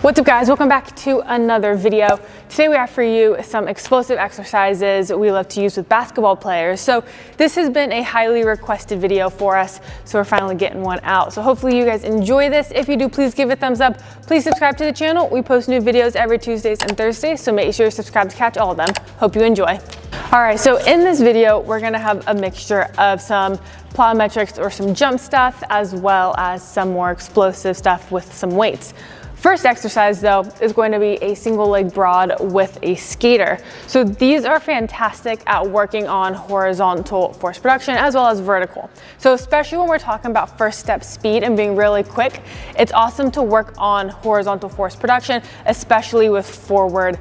What's up guys, welcome back to another video. Today we have for you some explosive exercises we love to use with basketball players. So this has been a highly requested video for us, so we're finally getting one out. So hopefully you guys enjoy this. If you do, please give it a thumbs up. Please subscribe to the channel. We post new videos every Tuesdays and Thursdays, so make sure you subscribe to catch all of them. Hope you enjoy. All right, so in this video, we're gonna have a mixture of some plyometrics or some jump stuff, as well as some more explosive stuff with some weights. First exercise though is going to be a single leg broad with a skater. So these are fantastic at working on horizontal force production as well as vertical. So especially when we're talking about first step speed and being really quick, it's awesome to work on horizontal force production, especially with forward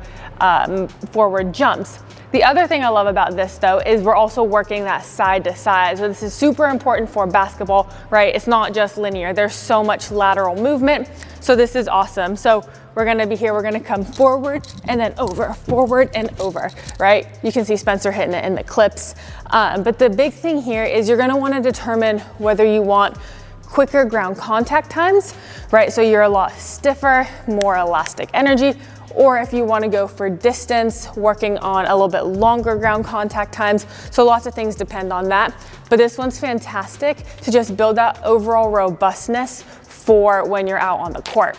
jumps. The other thing I love about this though is we're also working that side to side. So this is super important for basketball, right? It's not just linear. There's so much lateral movement. So this is awesome. So we're gonna be here, we're gonna come forward and then over, forward and over, right? You can see Spencer hitting it in the clips. But the big thing here is you're gonna wanna determine whether you want quicker ground contact times, right? So you're a lot stiffer, more elastic energy, or if you want to go for distance, working on a little bit longer ground contact times. So lots of things depend on that. But this one's fantastic to just build that overall robustness for when you're out on the court.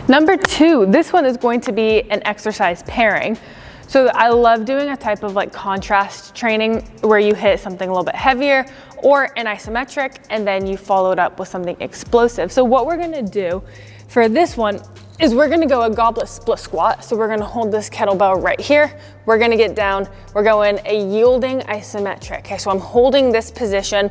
Number two, this one is going to be an exercise pairing. So I love doing a type of like contrast training where you hit something a little bit heavier or an isometric, and then you follow it up with something explosive. So what we're gonna do for this one is we're gonna go a goblet split squat. So we're gonna hold this kettlebell right here. We're gonna get down, we're going a yielding isometric. Okay, so I'm holding this position.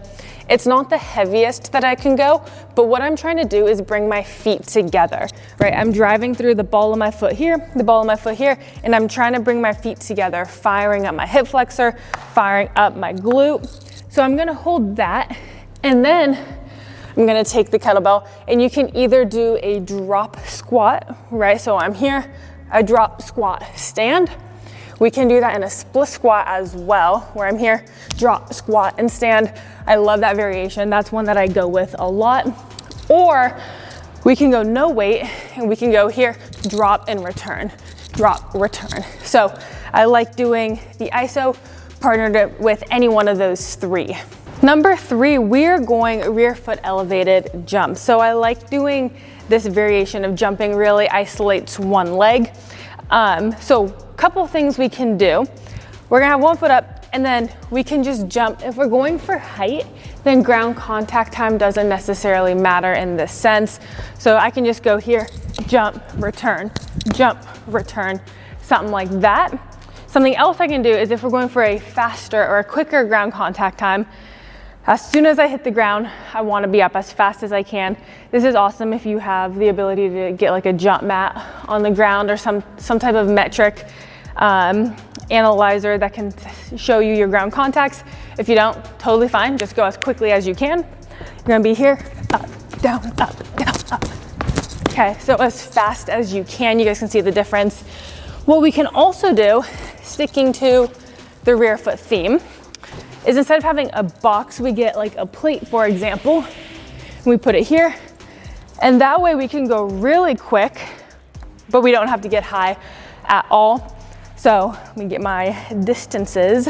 It's not the heaviest that I can go, but what I'm trying to do is bring my feet together, right? I'm driving through the ball of my foot here, the ball of my foot here, and I'm trying to bring my feet together, firing up my hip flexor, firing up my glute. So I'm gonna hold that, and then I'm gonna take the kettlebell, and you can either do a drop squat, right? So I'm here, a drop squat stand. We can do that in a split squat as well, where I'm here, drop, squat, and stand. I love that variation. That's one that I go with a lot. Or we can go no weight, and we can go here, drop and return, drop, return. So I like doing the iso partnered with any one of those three. Number three, we're going rear foot elevated jump. So I like doing this variation of jumping really isolates one leg. So a couple things we can do. We're gonna have one foot up and then we can just jump. If we're going for height, then ground contact time doesn't necessarily matter in this sense. So I can just go here, jump, return, something like that. Something else I can do is if we're going for a faster or a quicker ground contact time, as soon as I hit the ground, I want to be up as fast as I can. This is awesome if you have the ability to get like a jump mat on the ground or some type of metric analyzer that can show you your ground contacts. If you don't, totally fine. Just go as quickly as you can. You're gonna be here, up, down, up, down, up. Okay, so as fast as you can. You guys can see the difference. What we can also do, sticking to the rear foot theme, is instead of having a box, we get like a plate, for example, and we put it here. And that way we can go really quick, but we don't have to get high at all. So let me get my distances.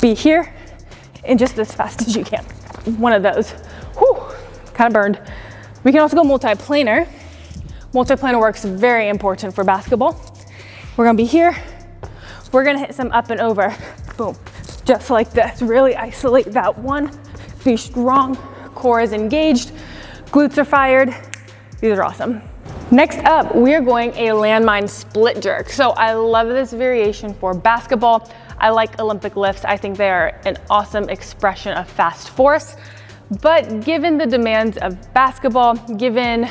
Be here and just as fast as you can. One of those. Whew, kind of burned. We can also go multi-planar. Multi-planar work's very important for basketball. We're gonna be here. We're gonna hit some up and over. Boom. Just like this, really isolate that one. Be strong, core is engaged, glutes are fired. These are awesome. Next up, we're going a landmine split jerk. So I love this variation for basketball. I like Olympic lifts. I think they are an awesome expression of fast force. But given the demands of basketball, given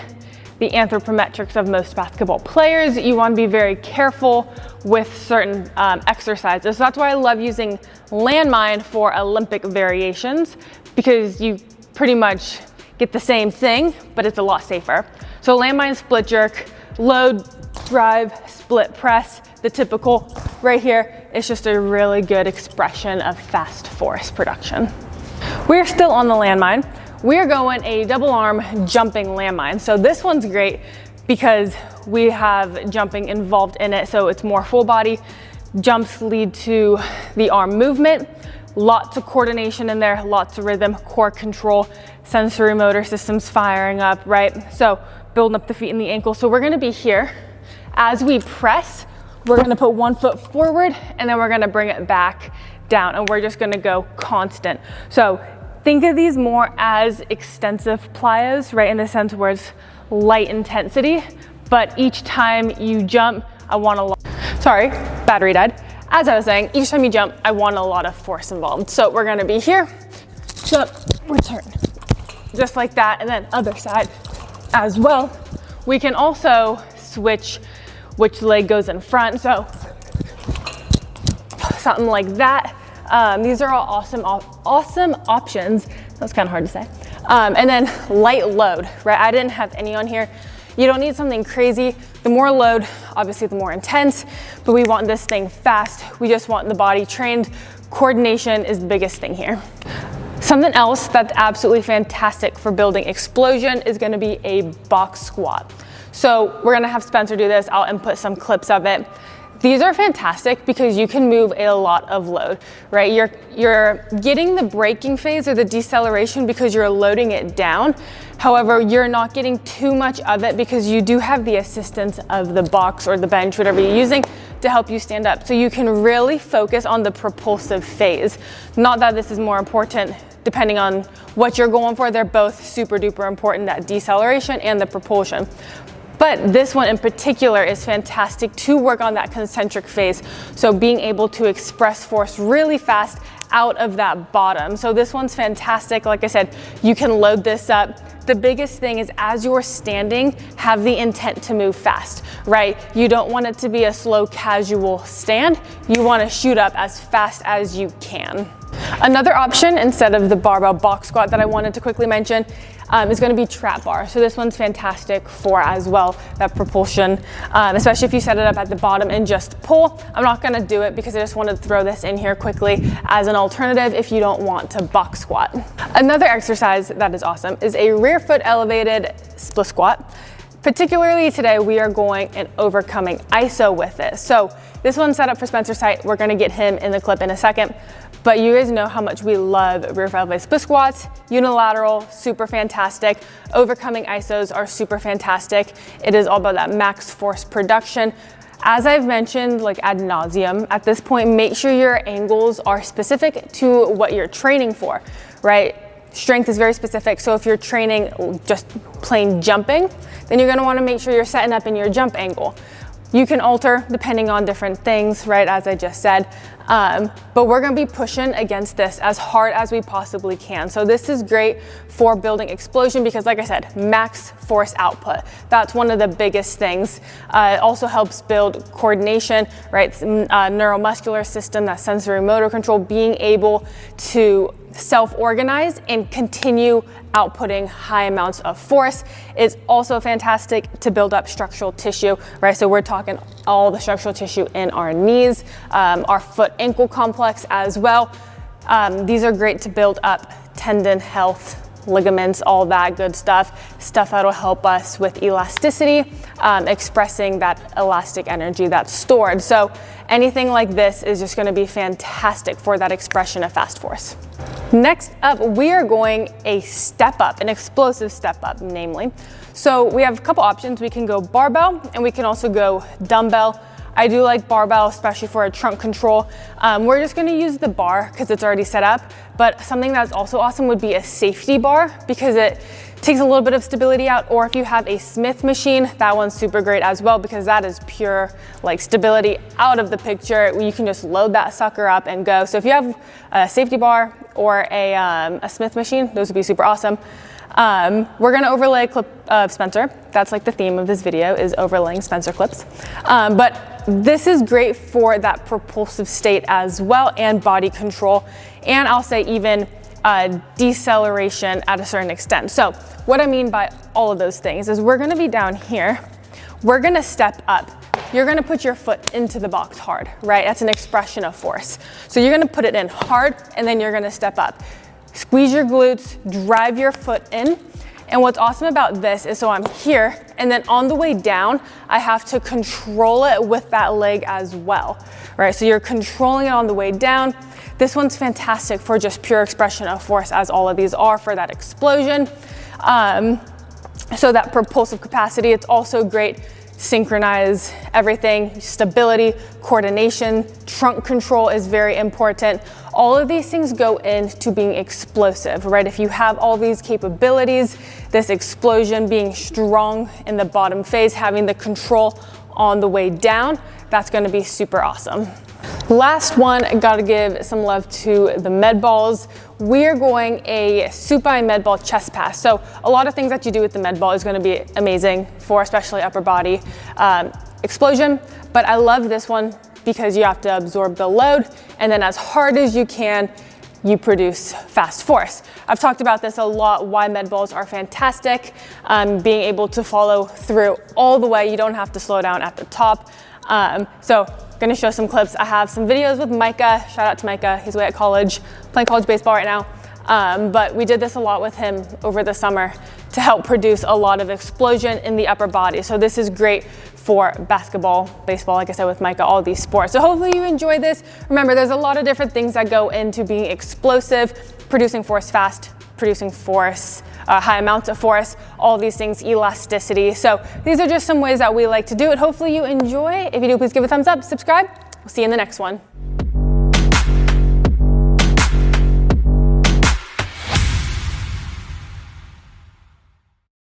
the anthropometrics of most basketball players, you want to be very careful with certain exercises. So that's why I love using landmine for Olympic variations, because you pretty much get the same thing, but it's a lot safer. So landmine split jerk, load, drive, split press, the typical right here. It's just a really good expression of fast force production. We're still on the landmine. We're going a double arm jumping landmine. So this one's great because we have jumping involved in it. So it's more full body. Jumps lead to the arm movement, lots of coordination in there, lots of rhythm, core control, sensory motor systems firing up, right? So building up the feet and the ankle. So we're gonna be here. As we press, we're gonna put one foot forward and then we're gonna bring it back down, and we're just gonna go constant. So think of these more as extensive plyos, right? In the sense where it's light intensity, but each time you jump, I want a lot. Sorry, battery died. As I was saying, each time you jump, I want a lot of force involved. So we're gonna be here, jump, return. Just like that, and then other side as well. We can also switch which leg goes in front, so something like that. These are all awesome options. That was kind of hard to say. And then light load, right? I didn't have any on here. You don't need something crazy. The more load, obviously the more intense, but we want this thing fast. We just want the body trained. Coordination is the biggest thing here. Something else that's absolutely fantastic for building explosion is gonna be a box squat. So we're gonna have Spencer do this. I'll input some clips of it. These are fantastic because you can move a lot of load, right? You're getting the braking phase or the deceleration because you're loading it down. However, you're not getting too much of it because you do have the assistance of the box or the bench, whatever you're using, to help you stand up. So you can really focus on the propulsive phase. Not that this is more important depending on what you're going for. They're both super duper important, that deceleration and the propulsion. But this one in particular is fantastic to work on that concentric phase. So being able to express force really fast out of that bottom. So this one's fantastic. Like I said, you can load this up. The biggest thing is as you're standing, have the intent to move fast, right? You don't want it to be a slow, casual stand. You want to shoot up as fast as you can. Another option instead of the barbell box squat that I wanted to quickly mention is going to be trap bar. So this one's fantastic for as well that propulsion, especially if you set it up at the bottom and just pull. I'm not going to do it because I just wanted to throw this in here quickly as an alternative if you don't want to box squat. Another exercise that is awesome is a rear foot elevated split squat. Particularly today, we are going and overcoming ISO with this. So this one's set up for Spencer's site. We're gonna get him in the clip in a second, but you guys know how much we love rear foot elevated split squats, unilateral, super fantastic. Overcoming ISOs are super fantastic. It is all about that max force production. As I've mentioned, like ad nauseum, at this point, make sure your angles are specific to what you're training for, right? Strength is very specific. So if you're training just plain jumping, then you're gonna wanna make sure you're setting up in your jump angle. You can alter depending on different things, right, as I just said. But we're gonna be pushing against this as hard as we possibly can. So this is great for building explosion because, like I said, max force output. That's one of the biggest things. It also helps build coordination, right? Neuromuscular system, that sensory motor control, being able to self-organize and continue outputting high amounts of force is also fantastic to build up structural tissue, right? So we're talking all the structural tissue in our knees, our foot ankle complex as well. These are great to build up tendon health, ligaments, all that good stuff that'll help us with elasticity, expressing that elastic energy that's stored. So anything like this is just going to be fantastic for that expression of fast force. Next up, we are going a step up, an explosive step up, namely. So we have a couple options. We can go barbell and we can also go dumbbell. I do like barbell, especially for a trunk control. We're just gonna use the bar because it's already set up, but something that's also awesome would be a safety bar because it takes a little bit of stability out, or if you have a Smith machine, that one's super great as well because that is pure like stability out of the picture. You can just load that sucker up and go. So if you have a safety bar or a Smith machine, those would be super awesome. We're gonna overlay a clip of Spencer. That's like the theme of this video, is overlaying Spencer clips. But this is great for that propulsive state as well, and body control, and I'll say even deceleration at a certain extent. So what I mean by all of those things is we're gonna be down here, we're gonna step up. You're gonna put your foot into the box hard, right? That's an expression of force. So you're gonna put it in hard and then you're gonna step up. Squeeze your glutes, drive your foot in, And what's awesome about this is, so I'm here, and then on the way down, I have to control it with that leg as well, right? So you're controlling it on the way down. This one's fantastic for just pure expression of force, as all of these are, for that explosion. So that propulsive capacity, it's also great. Synchronize everything, stability, coordination, trunk control is very important. All of these things go into being explosive, right? If you have all these capabilities, this explosion, being strong in the bottom phase, having the control on the way down, that's gonna be super awesome. Last one, I gotta give some love to the med balls. We're going a supine med ball chest pass. So a lot of things that you do with the med ball is gonna be amazing for especially upper body explosion. But I love this one because you have to absorb the load, and then as hard as you can, you produce fast force. I've talked about this a lot, why med balls are fantastic. Being able to follow through all the way, you don't have to slow down at the top. So gonna show some clips. I have some videos with Micah. Shout out to Micah, he's away at college, playing college baseball right now. But we did this a lot with him over the summer to help produce a lot of explosion in the upper body. So this is great for basketball, baseball, like I said with Micah, all these sports. So hopefully you enjoy this. Remember, there's a lot of different things that go into being explosive, producing force fast, producing force, high amounts of force, all these things, elasticity. So these are just some ways that we like to do it. Hopefully you enjoy. If you do, please give a thumbs up, subscribe. We'll see you in the next one.